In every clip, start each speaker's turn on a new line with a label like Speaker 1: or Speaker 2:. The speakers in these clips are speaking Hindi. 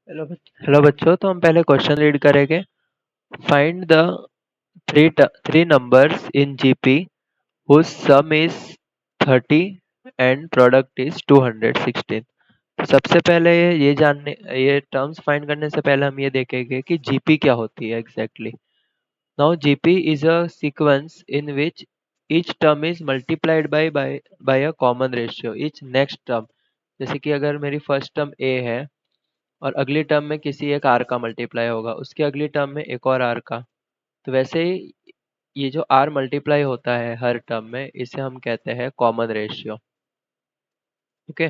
Speaker 1: हेलो बच्चों, तो हम पहले क्वेश्चन रीड करेंगे। Find the three numbers in GP whose sum is 30 and product is 216। तो सबसे पहले ये टर्म्स फाइंड करने से पहले हम ये देखेंगे कि जीपी क्या होती है exactly. Now GP is a sequence in which each term is multiplied by a common ratio each next term। जैसे कि अगर मेरी फर्स्ट टर्म ए है और अगली टर्म में किसी एक आर का मल्टीप्लाई होगा, उसकी अगली टर्म में एक और आर का, तो वैसे ही ये जो आर मल्टीप्लाई होता है हर टर्म में, इसे हम कहते हैं कॉमन रेशियो। ओके,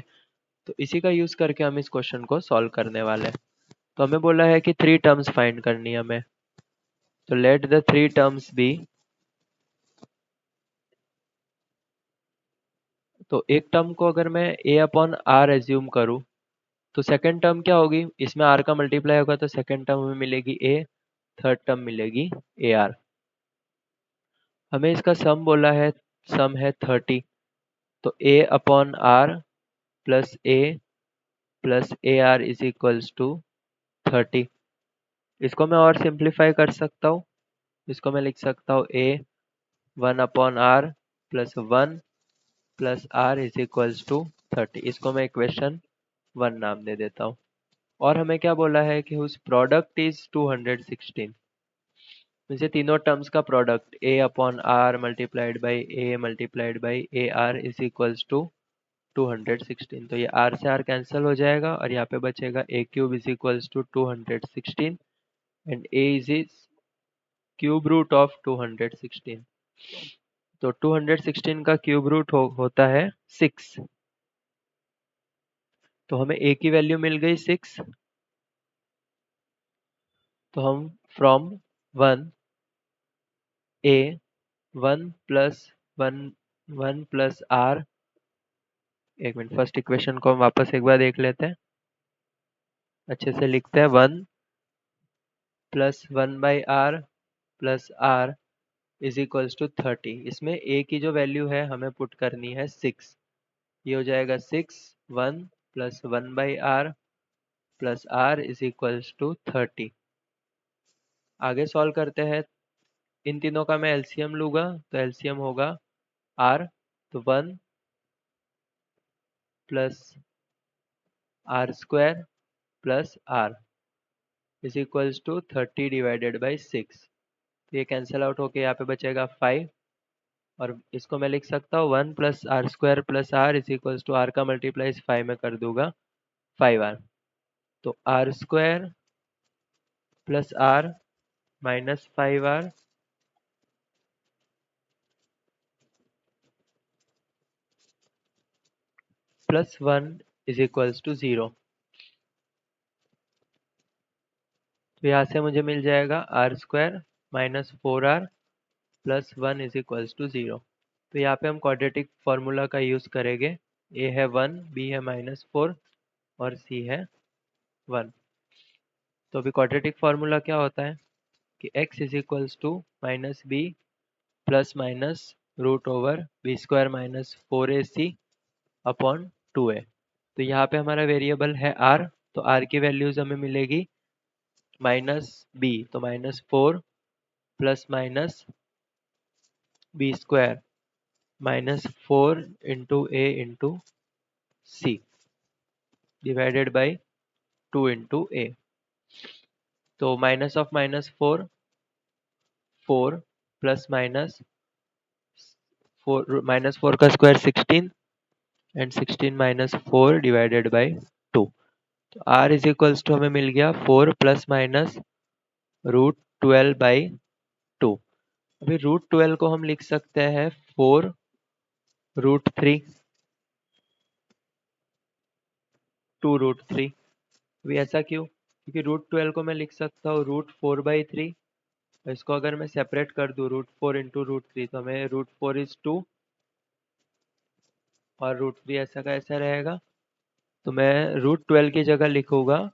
Speaker 1: तो इसी का यूज करके हम इस क्वेश्चन को सॉल्व करने वाले हैं। तो हमें बोला है कि थ्री टर्म्स फाइंड करनी है हमें। तो let the three terms be. तो एक टर्म को अगर मैं ए अपॉन आर एज्यूम करूं, तो सेकंड टर्म क्या होगी, इसमें आर का मल्टीप्लाई होगा तो सेकंड टर्म हमें मिलेगी ए, थर्ड टर्म मिलेगी ए आर। हमें इसका सम बोला है, सम है 30। तो a upon r plus a are is equals to 30। इसको मैं और सिंप्लीफाई कर सकता हूँ। इसको मैं लिख सकता हूँ A 1/r plus 1 plus R is equals to 30। इसको मैं इक्वेशन 1 नाम दे देता हूँ। और हमें क्या बोला है कि उस प्रोडक्ट इज 216। मुझे तीनों टर्म्स का product A upon R multiplied by A are is equals to 216। तो ये आर से आर कैंसिल हो जाएगा और यहाँ पे बचेगा a cube is equals to 216 and a is cube root of 216। तो 216 का क्यूब रूट होता है 6। तो हमें ए की वैल्यू मिल गई 6। तो हम फ्रॉम 1 ए 1 प्लस आर, एक मिनट, फर्स्ट इक्वेशन को हम वापस एक बार देख लेते हैं, अच्छे से लिखते हैं। 1 + 1/r plus R is equals to 30। इसमें ए की जो वैल्यू है हमें पुट करनी है 6। ये हो जाएगा 6 1 + 1/r plus R is equals to 30। आगे सॉल्व करते हैं। इन तीनों का मैं एलसीएम लूंगा, तो एलसीएम होगा आर, तो 1 plus R square plus R is equals to 30 divided by 6। ये कैंसिल आउट होके यहाँ पे बचेगा 5। और इसको मैं लिख सकता हूँ 1 + R square plus R is equals to R का मल्टीप्लाई इस 5 में कर दूंगा 5r। तो R square plus R minus 5r plus 1 is equals to 0। तो यहाँ से मुझे मिल जाएगा R square minus 4r plus 1 is equals to 0। तो यहाँ पे हम क्वाड्रेटिक फॉर्मूला का यूज करेंगे। ए है 1, बी है -4 और सी है 1। तो अभी क्वाड्रेटिक फॉर्मूला क्या होता है कि x is equals to minus B plus minus root over B square minus 4ac upon 2a। तो यहाँ पे हमारा वेरिएबल है r, तो r की वैल्यूज हमें मिलेगी माइनस बी, तो -4 plus minus b square -4 into a into c divided by 2 into a. तो माइनस ऑफ -4 4 प्लस -4 का square 16 and 16 minus 4 divided by 2। तो r इज इक्वल्स टू हमें मिल गया 4 प्लस माइनस √12/2। अभी √12 को हम लिख सकते हैं 4√3 2√3। अभी ऐसा क्यों, क्योंकि √12 को मैं लिख सकता हूँ √4/3। इसको अगर मैं सेपरेट कर दूँ √4 इंटू √3, तो हमें √4 इज 2 और √3 ऐसा का ऐसा रहेगा। तो मैं √12 की जगह लिखूंगा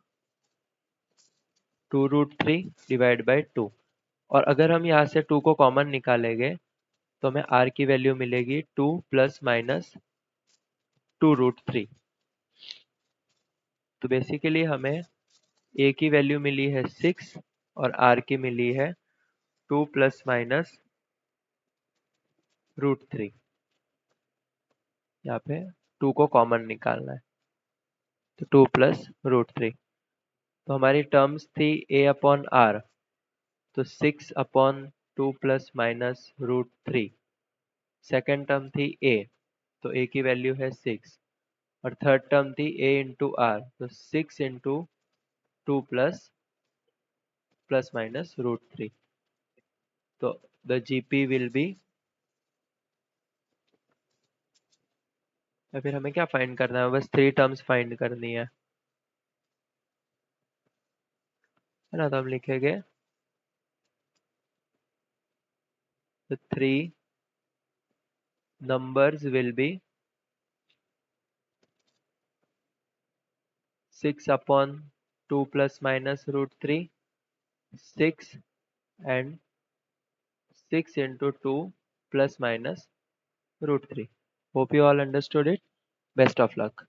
Speaker 1: 2√3 डिवाइड बाई 2। और अगर हम यहाँ से 2 को कॉमन निकालेंगे तो हमें r की वैल्यू मिलेगी 2 प्लस माइनस 2√3। तो बेसिकली हमें ए की वैल्यू मिली है 6 और आर की मिली है 2 प्लस माइनस √3। यहाँ पे 2 को कॉमन निकालना है, तो 2 प्लस √3। तो हमारी टर्म्स थी ए अपॉन आर, तो 6 upon 2 plus minus √3। Second term थी ए, तो ए की वैल्यू है 6, और थर्ड टर्म थी ए इंटू आर, तो 6 इंटू 2 प्लस माइनस √3। तो द जीपी विल बी, या फिर हमें क्या फाइंड करना है, बस 3 टर्म्स फाइंड करनी है ना। तो हम लिखेंगे the 3 numbers will be 6 upon 2 plus minus √3, 6 and 6 into 2 plus minus √3. Hope you all understood it. Best of luck.